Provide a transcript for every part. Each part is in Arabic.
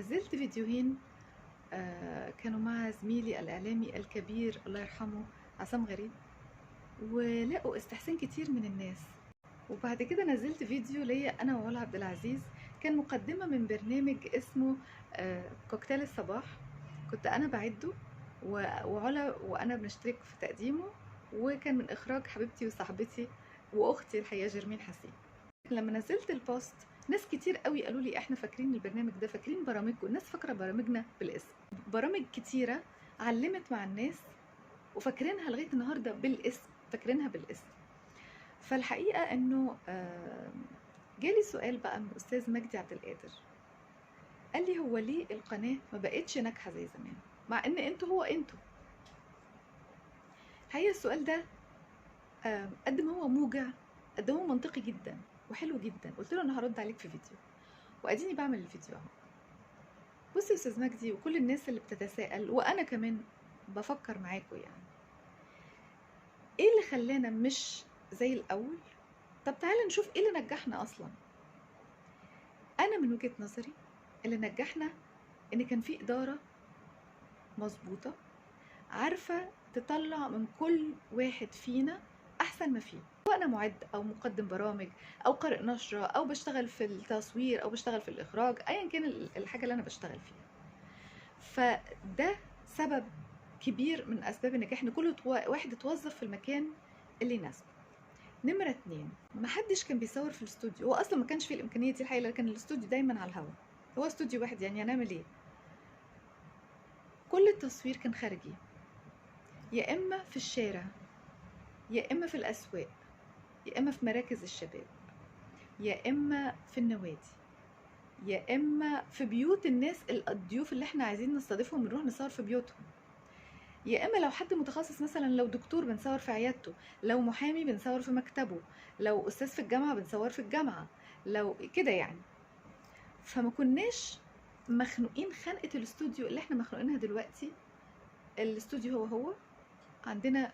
نزلت فيديوهين كانوا مع زميلي الإعلامي الكبير الله يرحمه عصام غريب، ولقوا استحسان كتير من الناس. وبعد كده نزلت فيديو ليا أنا وعلا عبد العزيز، كان مقدمة من برنامج اسمه كوكتيل الصباح. كنت أنا بعده وعلا وأنا بنشترك في تقديمه، وكان من إخراج حبيبتي وصاحبتي وأختي الحقيقة جرمين حسين. لما نزلت البوست ناس كتير قوي قالوا لي احنا فاكرين البرنامج ده، فاكرين برامجكم. الناس فاكره برامجنا بالاسم، برامج كتيره علمت مع الناس وفاكرينها لغايه النهارده بالاسم، فاكرينها بالاسم. فالحقيقه انه جالي سؤال بقى من الاستاذ مجدي عبد القادر، قال لي هو ليه القناه ما بقتش ناجحه زي زمان مع ان انتوا الحقيقه السؤال ده قد ما هو موجع قد ما هو منطقي جدا وحلو جدا. قلت له انا هرد عليك في فيديو، واديني بعمل الفيديو اهو. بصي يا استاذ مجدي وكل الناس اللي بتتساءل، وانا كمان بفكر معاكم، يعني ايه اللي خلانا مش زي الاول؟ طب تعالى نشوف ايه اللي نجحنا اصلا. انا من وجهة نظري اللي نجحنا ان كان في ادارة مظبوطة عارفة تطلع من كل واحد فينا احسن ما فيه، سواء انا معد او مقدم برامج او قارئ نشرة او بشتغل في التصوير او بشتغل في الاخراج، ايا كان الحاجة اللي انا بشتغل فيها. فده سبب كبير من اسباب النجاح، ان كل واحد اتوظف في المكان اللي يناسبه. نمرة 2، محدش كان بيصور في الاستوديو، هو اصلا ما كانش فيه الامكانية دي الحقيقة، كان الاستوديو دايما على الهواء، هو استوديو واحد، يعني هنعمل ايه؟ كل التصوير كان خارجي، يا اما في الشارع يا اما في الاسواق يا اما في مراكز الشباب يا اما في النوادي يا اما في بيوت الناس الضيوف اللي احنا عايزين نستضيفهم بنروح نصور في بيوتهم، يا اما لو حد متخصص مثلا لو دكتور بنصور في عيادته، لو محامي بنصور في مكتبه، لو استاذ في الجامعه بنصور في الجامعه، لو كده يعني. فما كناش مخنوقين خنقه الاستوديو اللي احنا مخنوقينها دلوقتي. الاستوديو هو عندنا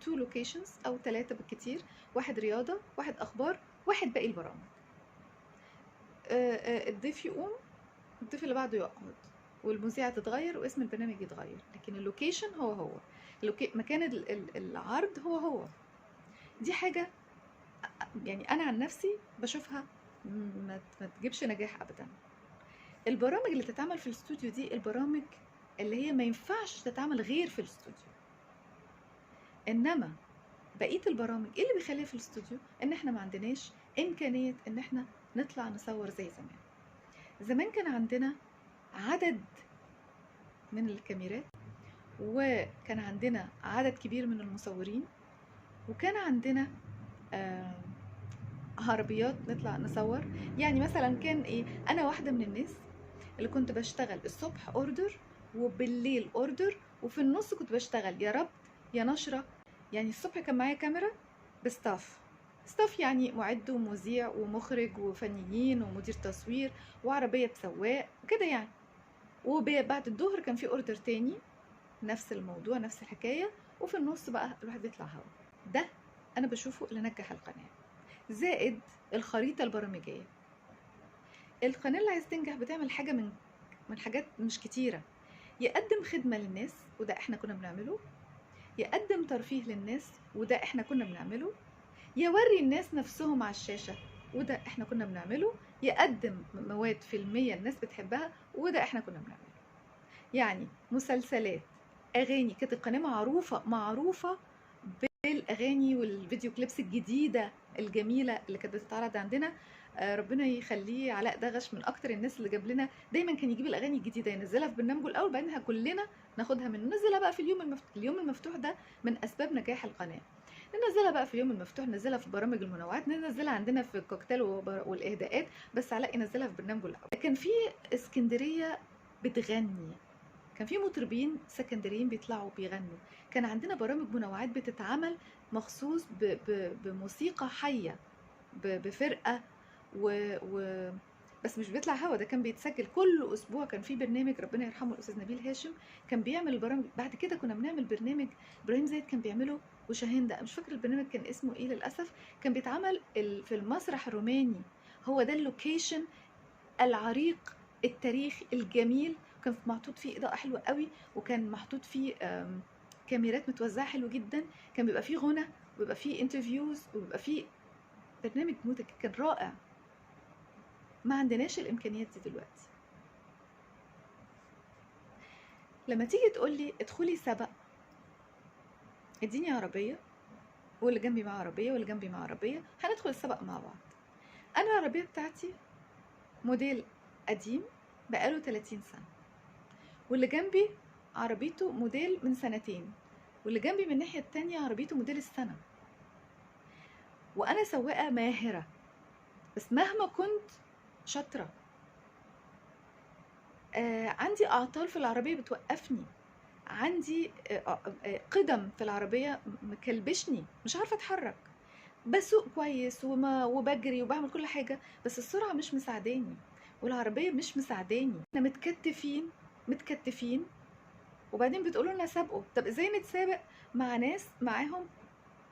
2 لوكيشنز او 3 بالكتير، واحد رياضه، واحد اخبار، واحد باقي البرامج. الضيف يقوم، الضيف اللي بعده يقعد، والمذيعة تتغير واسم البرنامج يتغير، لكن اللوكيشن هو مكان العرض هو. دي حاجة يعني أنا عن نفسي بشوفها ما تجيبش نجاح أبدا. البرامج اللي تتعمل في الاستوديو دي البرامج اللي هي ما ينفعش تتعمل غير في الاستوديو، إنما بقية البرامج إيه اللي بيخليها في الاستوديو؟ إن إحنا ما عندناش إمكانية إن إحنا نطلع نصور زي زمان. زمان كان عندنا عدد من الكاميرات، وكان عندنا عدد كبير من المصورين، وكان عندنا عربيات نطلع نصور. يعني مثلا كان ايه، انا واحده من الناس اللي كنت بشتغل الصبح اوردر وبالليل اوردر، وفي النص كنت بشتغل يا ربط يا نشره. يعني الصبح كان معايا كاميرا بستاف، يعني معد ومذيع ومخرج وفنيين ومدير تصوير وعربيه بسواق وكده يعني. وبعد الظهر كان في اوردر تاني نفس الموضوع نفس الحكايه، وفي النص بقى الواحد بيطلع هوا. ده انا بشوفه اللي نجح القناه، زائد الخريطه البرامجيه. القناه اللي عايز تنجح بتعمل حاجه من حاجات مش كتيره، يقدم خدمه للناس وده احنا كنا بنعمله، يقدم ترفيه للناس وده احنا كنا بنعمله، يوري الناس نفسهم على الشاشه وده احنا كنا بنعمله، يقدم مواد فيلميه الناس بتحبها وده احنا كنا بنعمله. يعني مسلسلات، اغاني، كانت القناه معروفه بالاغاني والفيديو كليبس الجديده الجميله اللي كانت بتتعرض عندنا. ربنا يخليه علاء دغش، من اكتر الناس اللي جاب لنا دايما، كان يجيب الاغاني الجديده ينزلها في برنامجه الاول، بعدين كلنا ناخدها منه ننزلها بقى في اليوم المفتوح. ده من اسباب نجاح القناه، ننزلها بقى في اليوم المفتوح، ننزلها في برامج المنوعات، ننزلها عندنا في الكوكتيل والاهداءات، بس علاء ينزلها في برنامجه الاول. كان في اسكندريه بتغني، كان في مطربين سكندريين بيطلعوا بيغنوا، كان عندنا برامج منوعات بتتعمل مخصوص بموسيقى حية بفرقة بس مش بيطلع هوا، ده كان بيتسجل كل اسبوع. كان في برنامج ربنا يرحمه الاستاذ نبيل هاشم كان بيعمل البرامج. بعد كده كنا بنعمل برنامج ابراهيم زايد كان بيعمله، وشاهين ده مش فاكر البرنامج كان اسمه ايه للاسف، كان بيتعمل في المسرح الروماني. هو ده اللوكيشن العريق التاريخ الجميل، كان محطوط فيه اضاءه حلوه قوي، وكان محطوط فيه كاميرات متوزعه حلو جدا، كان بيبقى فيه غنى وبيبقى فيه انترفيوز وبيبقى فيه برنامج كان رائع. ما عندناش الامكانيات دي دلوقتي. لما تيجي تقولي ادخلي سبق، اديني عربيه واللي جنبي معاه عربيه واللي جنبي معاه عربيه، هندخل السبق مع بعض. انا العربيه بتاعتي موديل قديم بقاله 30 سنه، واللي جنبي عربيته موديل من سنتين، واللي جنبي من الناحيه التانية عربيته موديل السنه. وانا سواقه ماهره، بس مهما كنت شاطره عندي اعطال في العربيه بتوقفني، عندي قدم في العربيه مكلبشني، مش عارفه اتحرك. بسوق كويس وبجري وبعمل كل حاجه، بس السرعه مش مساعداني والعربيه مش مساعداني. احنا متكتفين وبعدين بتقولوا لنا سابقوا. طب ازاي نتسابق مع ناس معاهم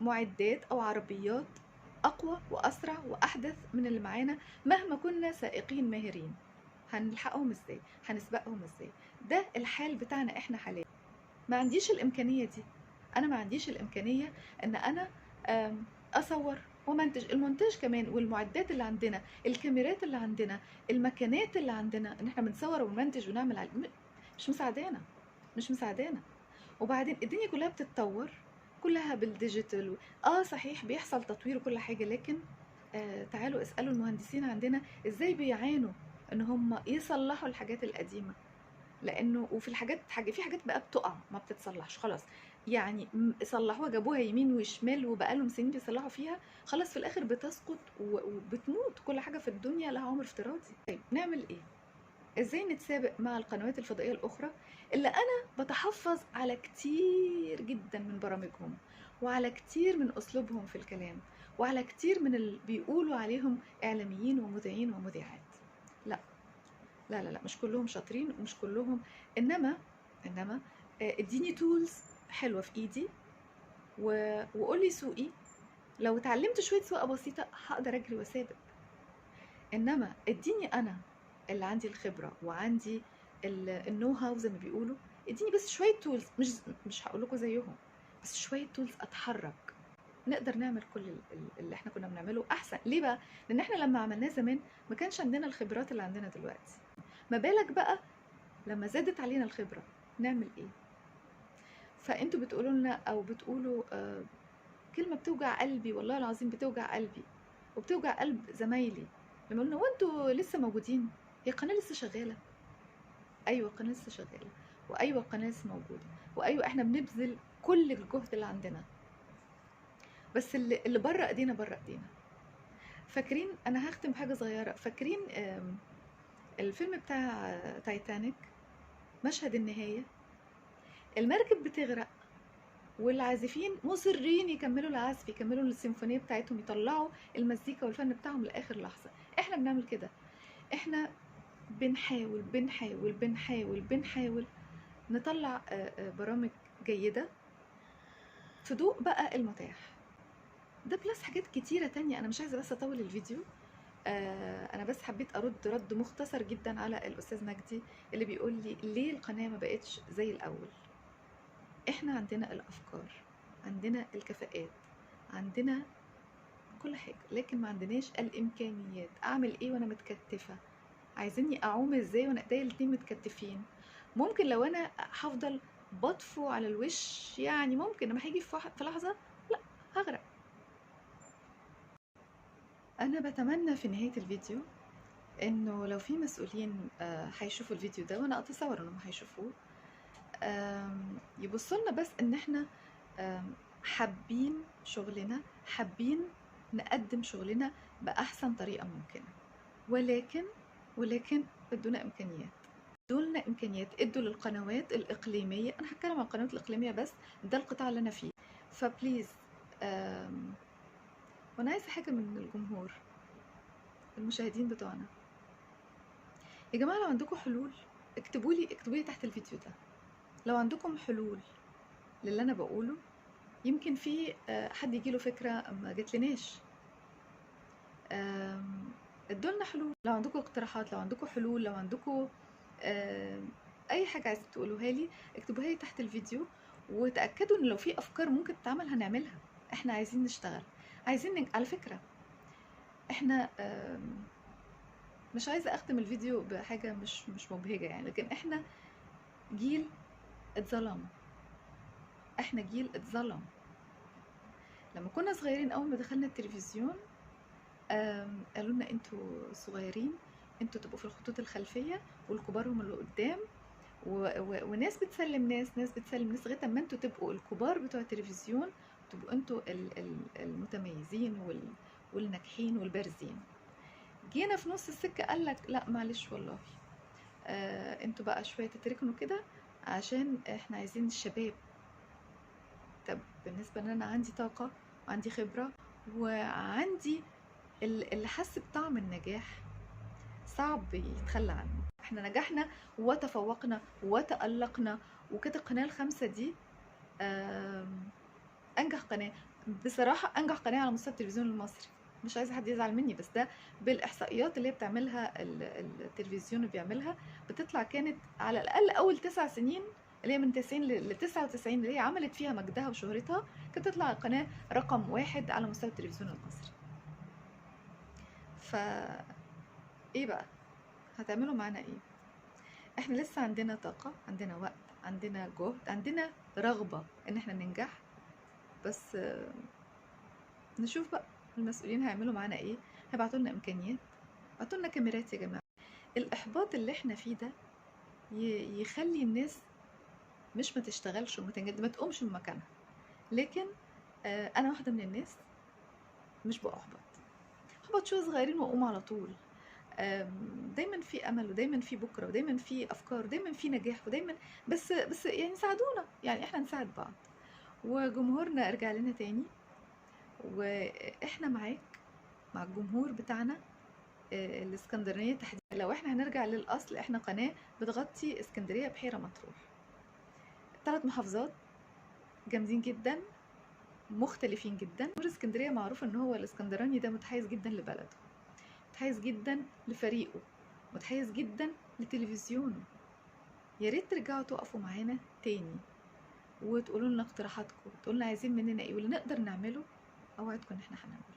معدات او عربيات اقوى واسرع واحدث من اللي معانا؟ مهما كنا سائقين ماهرين هنلحقهم ازاي؟ هنسبقهم ازاي؟ ده الحال بتاعنا احنا حاليا. ما عنديش الامكانيه دي. انا ما عنديش الامكانيه ان انا اصور ومنتج. المونتاج كمان والمعدات اللي عندنا، الكاميرات اللي عندنا، المكانات اللي عندنا ان احنا بنصور ونمنتج ونعمل مش مساعدانا. وبعدين الدنيا كلها بتتطور، كلها بالديجيتال. صحيح بيحصل تطوير وكل حاجه، لكن تعالوا اسالوا المهندسين عندنا ازاي بيعانوا ان هم يصلحوا الحاجات القديمه. لانه وفي في حاجات بقى بتقع ما بتتصلحش خلاص، يعني صلحوها جابوها يمين وشمال وبقى لهم سنين بيصلحوا فيها، خلاص في الاخر بتسقط وبتموت. كل حاجه في الدنيا لها عمر افتراضي. طيب نعمل ايه؟ ازاي نتسابق مع القنوات الفضائيه الاخرى اللي انا بتحفظ على كتير جدا من برامجهم، وعلى كتير من اسلوبهم في الكلام، وعلى كتير من اللي بيقولوا عليهم اعلاميين ومذيعين ومذيعات؟ لا لا لا لا، مش كلهم شاطرين ومش كلهم. انما اديني تولز حلوه في ايدي وقول لي سوقي. لو اتعلمت شويه سواقه بسيطه هقدر اجري واسابق. انما اديني انا اللي عندي الخبره وعندي النو هاو زي ما بيقولوا، اديني بس شويه تولز، مش هقول لكم زيهم، بس شويه تولز اتحرك. نقدر نعمل كل اللي احنا كنا بنعمله احسن. ليه بقى؟ لان احنا لما عملناه زمان ما كانش عندنا الخبرات اللي عندنا دلوقتي. ما بالك بقى لما زادت علينا الخبره نعمل ايه؟ فانتوا بتقولوا لنا او بتقولوا كلمه بتوجع قلبي، والله العظيم بتوجع قلبي وبتوجع قلب زمايلي لما قلنا وانتوا لسه موجودين، هي القناه لسه شغاله. ايوه القناه لسه شغاله، وايوه القناه لسه موجوده، وايوه احنا بنبذل كل الجهد اللي عندنا، بس اللي بره ايدينا بره ايدينا. فاكرين، انا هختم بحاجه صغيره، فاكرين الفيلم بتاع تايتانيك؟ مشهد النهايه المركب بتغرق والعازفين مصرين يكملوا العزف، يكملوا السيمفونيه بتاعتهم، يطلعوا المزيكا والفن بتاعهم لاخر لحظه. احنا بنعمل كده، احنا بنحاول نطلع برامج جيده في ضوء بقى المتاح ده، بلس حاجات كتيره تانية. انا مش عايزه بس اطول الفيديو، انا بس حبيت ارد رد مختصر جدا على الاستاذ مجدي اللي بيقول لي ليه القناه ما بقتش زي الاول. احنا عندنا الافكار، عندنا الكفاءات، عندنا كل حاجه، لكن ما عندناش الامكانيات. اعمل ايه وانا متكتفه؟ عايزيني اعوم ازاي وانا ايديا الاتنين متكتفين؟ ممكن لو انا هفضل بطفو على الوش يعني ممكن لما هيجي في لحظه لا هغرق. انا بتمنى في نهايه الفيديو انه لو في مسؤولين هيشوفوا الفيديو ده، وانا اتصور انهم هيشوفوه، يبصوا لنا بس ان احنا حابين شغلنا، حابين نقدم شغلنا باحسن طريقه ممكنه، ولكن ادونا امكانيات، ادولنا امكانيات، ادوا للقنوات الاقليميه. انا هتكلم عن القنوات الاقليميه بس، ده القطاع اللي انا فيه. فبليز وانا عايزه حاجه من الجمهور المشاهدين بتوعنا، يا جماعه لو عندكم حلول اكتبوا لي تحت الفيديو ده. لو عندكم حلول للي انا بقوله، يمكن في حد يجيله فكره ما جاتلناش. ادوا لنا حلول، لو عندكم اقتراحات، لو عندكم حلول، لو عندكم اي حاجه عايزين تقولوها لي اكتبوها لي تحت الفيديو، وتاكدوا ان لو في افكار ممكن تتعمل هنعملها. احنا عايزين نشتغل، عايزين على فكره احنا مش عايزه اختم الفيديو بحاجه مش مبهجه يعني، لكن احنا جيل اتظلم، احنا جيل اتظلم. لما كنا صغيرين اول ما دخلنا التلفزيون قالوا لنا انتوا صغيرين، انتوا تبقوا في الخطوط الخلفيه والكبار هم اللي قدام، وناس بتسلم ناس بتسلم ناس لغايه اما انتوا تبقوا الكبار بتوع التلفزيون، تبقوا انتوا المتميزين والناجحين والبارزين. جينا في نص السكه قال لك لا معلش والله، انتوا بقى شويه تتركنوا كده عشان احنا عايزين الشباب. طب بالنسبه ان انا عندي طاقه وعندي خبره وعندي اللي حس بطعم النجاح، صعب يتخلى عنه. احنا نجحنا وتفوقنا وتألقنا، وكانت القناة الخامسة دي انجح قناة بصراحة، انجح قناة على مستوى التلفزيون المصري. مش عايزة حد يزعل مني، بس ده بالاحصائيات اللي هي بتعملها التلفزيون اللي بيعملها، بتطلع كانت على الاقل اول 9 سنين اللي هي من 90 ل 99 اللي هي عملت فيها مجدها وشهرتها، كانت تطلع القناة رقم 1 على مستوى التلفزيون المصري. ف ايه بقى هتعملوا معانا ايه؟ احنا لسه عندنا طاقة، عندنا وقت، عندنا جهد، عندنا رغبة ان احنا ننجح، بس نشوف بقى المسؤولين هيعملوا معانا ايه. هيبعتوا لنا امكانيات، هيبعتوا لنا كاميرات يا جماعة. الاحباط اللي احنا فيه ده يخلي الناس مش ما تشتغلش وما تنجد، ما تقومش من مكانها. لكن انا واحدة من الناس مش احبط شوية صغيرين واقوم على طول. دايما في امل، ودايما في بكره، ودايما في افكار، ودايما في نجاح، ودايما بس يعني ساعدونا، يعني احنا نساعد بعض. وجمهورنا ارجع لنا تاني، واحنا معاك مع الجمهور بتاعنا الاسكندرانيه تحديدا. لو احنا هنرجع للاصل، احنا قناه بتغطي اسكندريه بحيره مطروح، 3 محافظات جامدين جدا، مختلفين جدا. جمهور اسكندريه معروف ان هو الاسكندراني ده متحيز جدا لبلده، متحيز جدا لفريقه، متحيز جدا لتلفزيونه. يا ريت ترجعوا تقفوا معانا تاني وتقولوا لنا اقتراحاتكم، تقولوا لنا عايزين مننا ايه، واللي نقدر نعمله اوعدكم ان احنا هنعمله.